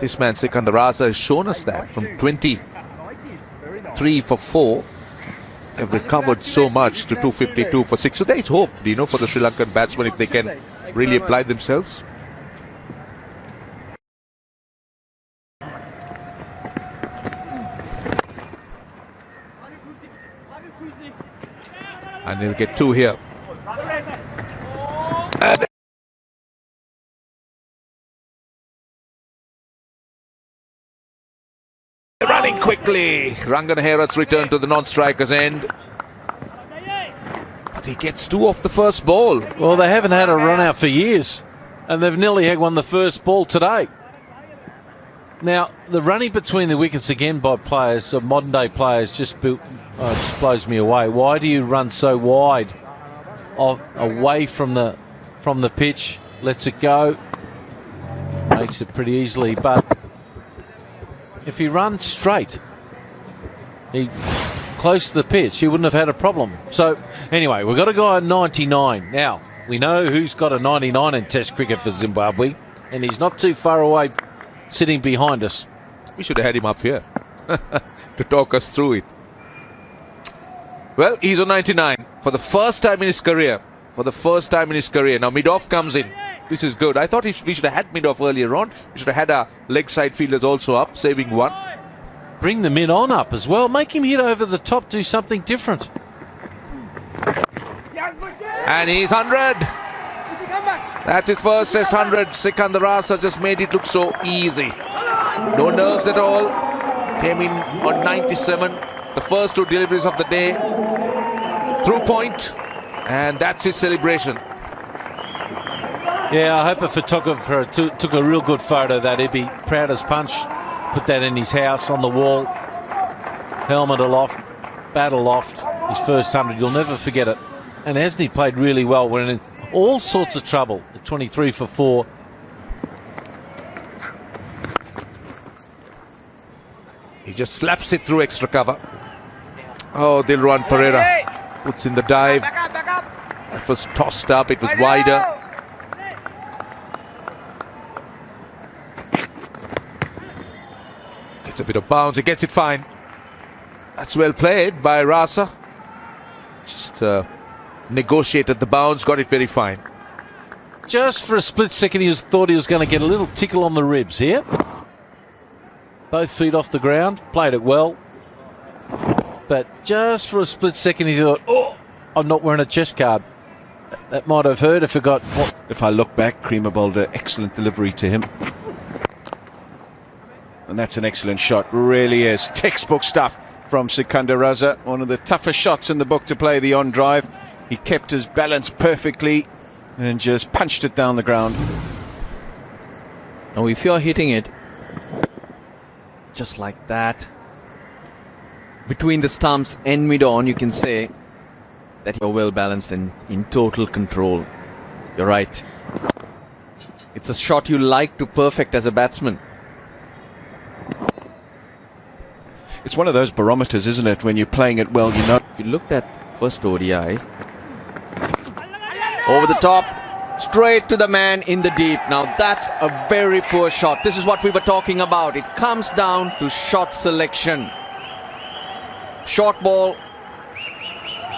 This man Sikandar Raza has shown us that from 23 for 4. They've recovered so much to 252 for 6. So there is hope, for the Sri Lankan batsmen if they can really apply themselves. And they'll get 2 here. And running quickly. Rangan Herath's return to the non-striker's end. But he gets 2 off the first ball. Well, they haven't had a run out for years. And they've nearly won the first ball today. Now, the running between the wickets again by players, modern day players, just blows me away. Why do you run so wide away from the pitch? Lets it go. Makes it pretty easily, but if he runs straight, close to the pitch, he wouldn't have had a problem. So, anyway, we've got a guy at 99. Now, we know who's got a 99 in Test cricket for Zimbabwe, and he's not too far away sitting behind us. We should have had him up here to talk us through it. Well, he's on 99 for the first time in his career. Now, mid-off comes in. This is good. I thought we should have had mid-off earlier on. We should have had our leg side fielders also up, saving 1. Bring the mid-on up as well. Make him hit over the top, do something different. And he's 100. That's his first Test 100. Sikandar Raza just made it look so easy. No nerves at all. Came in on 97. The first 2 deliveries of the day. Through point. And that's his celebration. Yeah, I hope a photographer took a real good photo of that. He'd be proud as punch. Put that in his house on the wall. Helmet aloft, bat aloft. His first 100, you'll never forget it. And hasn't he played really well? We're in all sorts of trouble at 23 for 4. He just slaps it through extra cover. Oh, Dilruwan Perera puts in the dive. It was tossed up, it was wider. Gets a bit of bounce, he gets it fine. That's well played by Raza. Just negotiated the bounce, got it very fine. Just for a split second, thought he was going to get a little tickle on the ribs here. Both feet off the ground, played it well. But just for a split second, he thought, oh, I'm not wearing a chest guard. That might have hurt if it got... If I look back, Creamer bowled an excellent delivery to him. And that's an excellent shot, really is. Textbook stuff from Sikandar Raza. One of the toughest shots in the book to play, the on drive. He kept his balance perfectly and just punched it down the ground. Now, if you're hitting it just like that, between the stumps and mid-on, you can say that you're well balanced and in total control. You're right. It's a shot you like to perfect as a batsman. It's one of those barometers, isn't it? When you're playing it well, you know. If you looked at first ODI, over the top, straight to the man in the deep. Now that's a very poor shot. This is what we were talking about. It comes down to shot selection. Short ball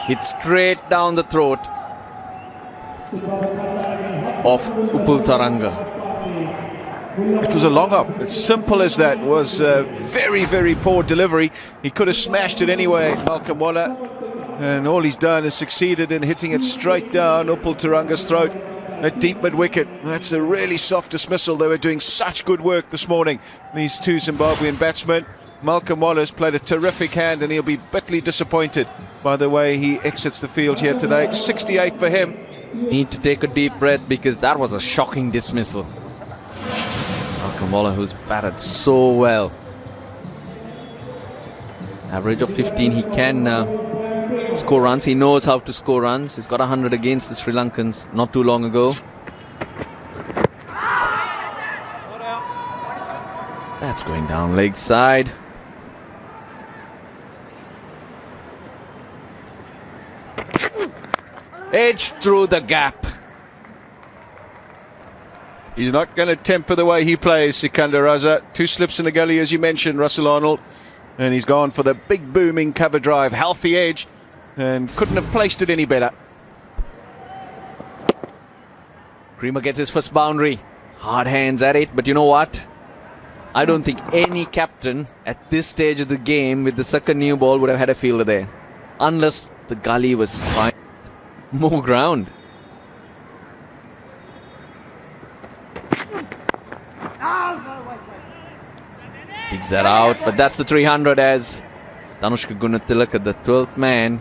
hit straight down the throat of Upul Taranga. It was a long up. As simple as that. It was a very, very poor delivery. He could have smashed it anyway, Malcolm Waller. And all he's done is succeeded in hitting it straight down Upul Taranga's throat at deep mid-wicket. That's a really soft dismissal. They were doing such good work this morning, these 2 Zimbabwean batsmen. Malcolm Waller's played a terrific hand and he'll be bitterly disappointed by the way he exits the field here today. 68 for him. Need to take a deep breath because that was a shocking dismissal. Malcolm Waller, who's batted so well. Average of 15, he can score runs. He knows how to score runs. He's got 100 against the Sri Lankans not too long ago. That's going down leg side. Edge through the gap. He's not going to temper the way he plays, Sikandar Raza. 2 slips in the gully, as you mentioned, Russell Arnold. And he's gone for the big booming cover drive, healthy edge, and couldn't have placed it any better. Creamer gets his first boundary. Hard hands at it, but you know what? I don't think any captain at this stage of the game with the second new ball would have had a fielder there. Unless the gully was fine. More ground. Digs that out, but that's the 300 as Danushka Gunatilaka, the 12th man,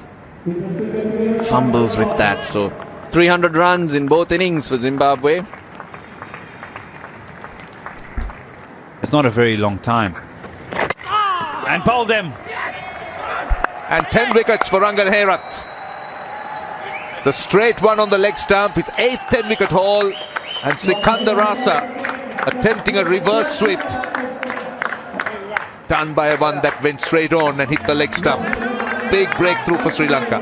fumbles with that. So 300 runs in both innings for Zimbabwe. It's not a very long time. And bowled them. And 10 wickets for Rangan Herath. The straight one on the leg stump, his 8th 10-wicket haul. And Sikandar Raza attempting a reverse sweep. Done by one that went straight on and hit the leg stump. Big breakthrough for Sri Lanka.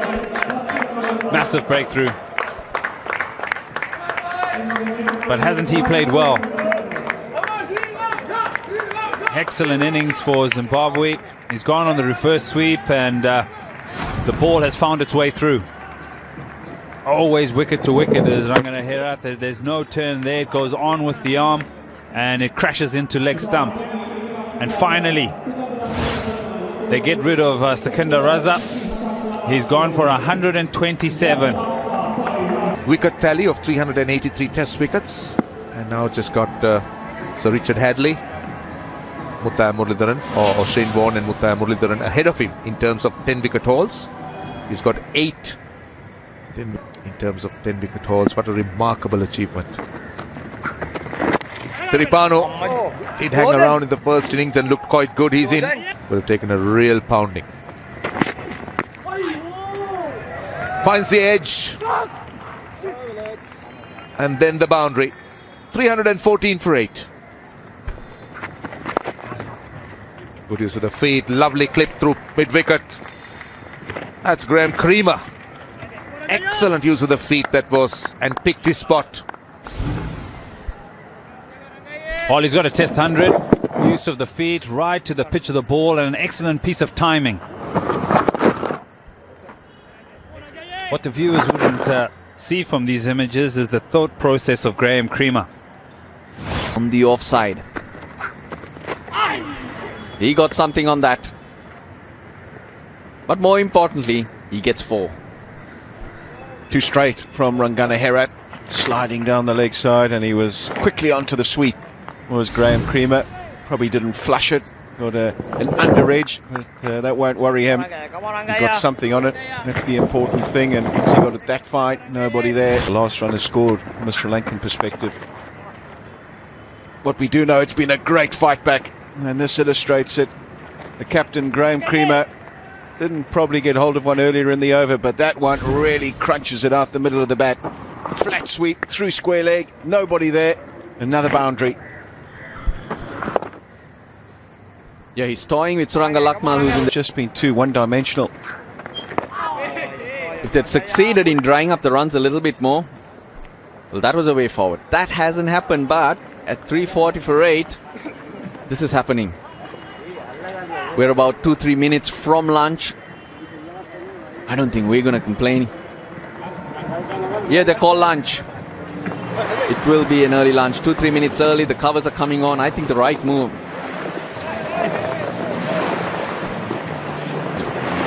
Massive breakthrough. But hasn't he played well? Excellent innings for Zimbabwe. He's gone on the reverse sweep and the ball has found its way through. Always wicket to wicket is Rangan Herath. There's no turn there. It goes on with the arm and it crashes into leg stump. And finally, they get rid of Sikandar Raza. He's gone for 127. Wicket tally of 383 test wickets. And now just got Sir Richard Hadley, Muthaiya Muralidharan, or Shane Warne and Muthaiya Muralidharan ahead of him in terms of 10-wicket hauls. He's got 8 in terms of 10-wicket hauls. What a remarkable achievement. Tiripano did hang around in the first innings and looked quite good. He's in. Would have taken a real pounding. Finds the edge. And then the boundary. 314 for 8. Good use of the feet. Lovely clip through mid-wicket. That's Graham Creamer. Excellent use of the feet that was, and picked his spot. Well, he's got a test 100. Use of the feet right to the pitch of the ball and an excellent piece of timing. What the viewers wouldn't see from these images is the thought process of Graham Creamer. On the offside. He got something on that. But more importantly, he gets 4. 2 straight from Rangan Herath, sliding down the leg side, and he was quickly onto the sweep. Was Graham Creamer. Probably didn't flush it. Got an under edge, but that won't worry him. He got something on it. That's the important thing. And once he got it that fight, nobody there. The last runner scored from a Sri Lankan perspective. What we do know, it's been a great fight back. And this illustrates it. The captain, Graham Creamer, didn't probably get hold of one earlier in the over, but that one really crunches it out the middle of the bat. Flat sweep through square leg. Nobody there. Another boundary. Yeah, he's toying with Suranga Lakmal, who's in the... Just been too one-dimensional. If they'd succeeded in drying up the runs a little bit more, well, that was a way forward. That hasn't happened, but at 340 for 8, this is happening. We're about 2-3 minutes from lunch. I don't think we're going to complain. Yeah, they call lunch. It will be an early lunch, 2-3 minutes early. The covers are coming on. I think the right move.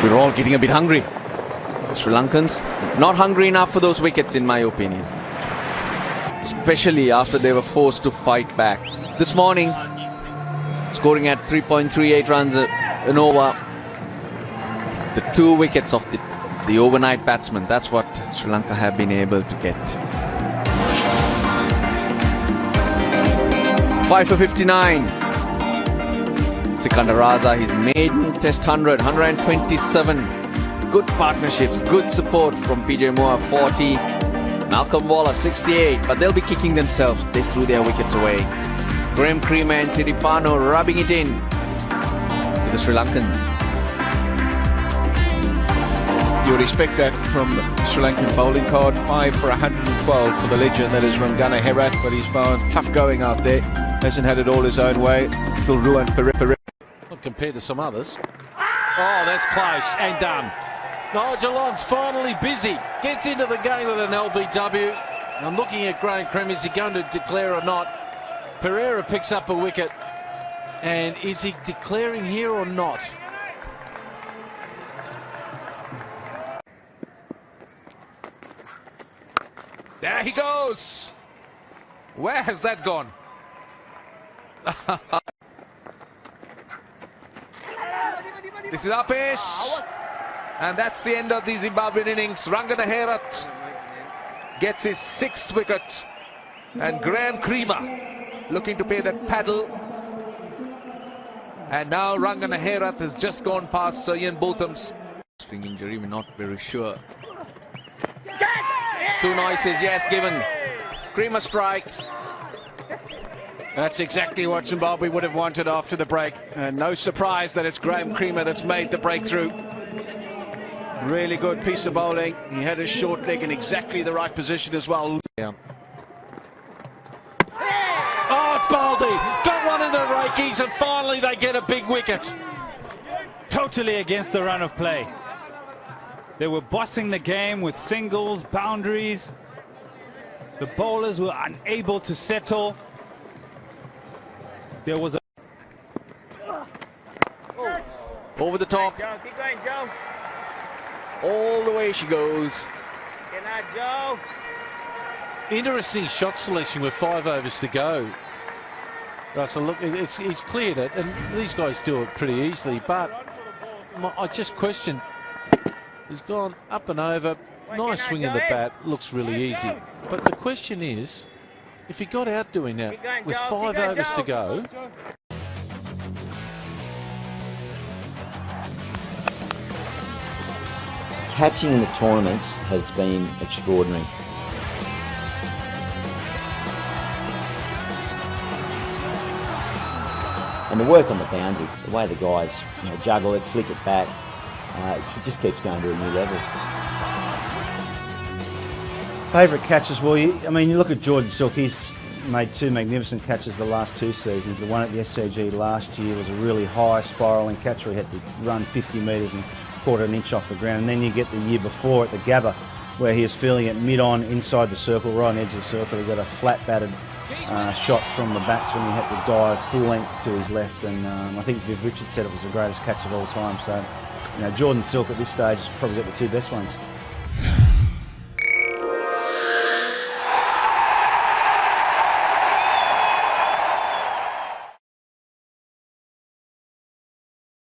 We're all getting a bit hungry. The Sri Lankans, not hungry enough for those wickets, in my opinion. Especially after they were forced to fight back. This morning, scoring at 3.38 runs an over. The 2 wickets of the overnight batsmen. That's what Sri Lanka have been able to get. 5 for 59. Sikandar Raza, his maiden test 100, 127. Good partnerships, good support from PJ Moore, 40. Malcolm Waller, 68. But they'll be kicking themselves. They threw their wickets away. Graham Creamer and Tiripano rubbing it in to the Sri Lankans. You would expect that from the Sri Lankan bowling card. 5 for 112 for the legend, that is Rangana Herat, but he's found tough going out there. Hasn't had it all his own way. Phil Ruan Perip. Compared to some others. Oh, that's close and done. Nigel Long's finally busy. Gets into the game with an LBW. I'm looking at Graham Cream. Is he going to declare or not? Pereira picks up a wicket. And is he declaring here or not? There he goes. Where has that gone? This is Apesh. And that's the end of the Zimbabwean innings. Rangana Herat gets his 6th wicket. And Graham Creamer looking to pay that paddle. And now Rangana Herat has just gone past Sir Ian Botham's. String injury, we're not very sure. 2 noises, yes, given. Creamer strikes. That's exactly what Zimbabwe would have wanted after the break. And no surprise that it's Graham Creamer that's made the breakthrough. Really good piece of bowling. He had his short leg in exactly the right position as well. Yeah. Oh, Baldy got one in the rakies, and finally they get a big wicket. Totally against the run of play. They were bossing the game with singles, boundaries. The bowlers were unable to settle. There was a... Over the top. Joe, keep going, Joe. All the way she goes. Get out, Joe. Interesting shot selection with 5 overs to go. Russell, look, it's cleared it, and these guys do it pretty easily, but I just question. He's gone up and over. Nice swing in the bat. Looks really easy. But the question is, if he got out doing that with 5 overs to go... Catching in the tournaments has been extraordinary. And the work on the boundary, the way the guys juggle it, flick it back, it just keeps going to a new level. Favourite catches, well, I mean, you look at Jordan Silk, he's made 2 magnificent catches the last 2 seasons. The one at the SCG last year was a really high spiralling catch where he had to run 50 metres and quarter an inch off the ground. And then you get the year before at the Gabba where he was feeling it mid-on inside the circle, right on the edge of the circle. He got a flat batted shot from the batsman. He had to dive full length to his left, and I think Viv Richards said it was the greatest catch of all time. So, Jordan Silk at this stage has probably got the 2 best ones.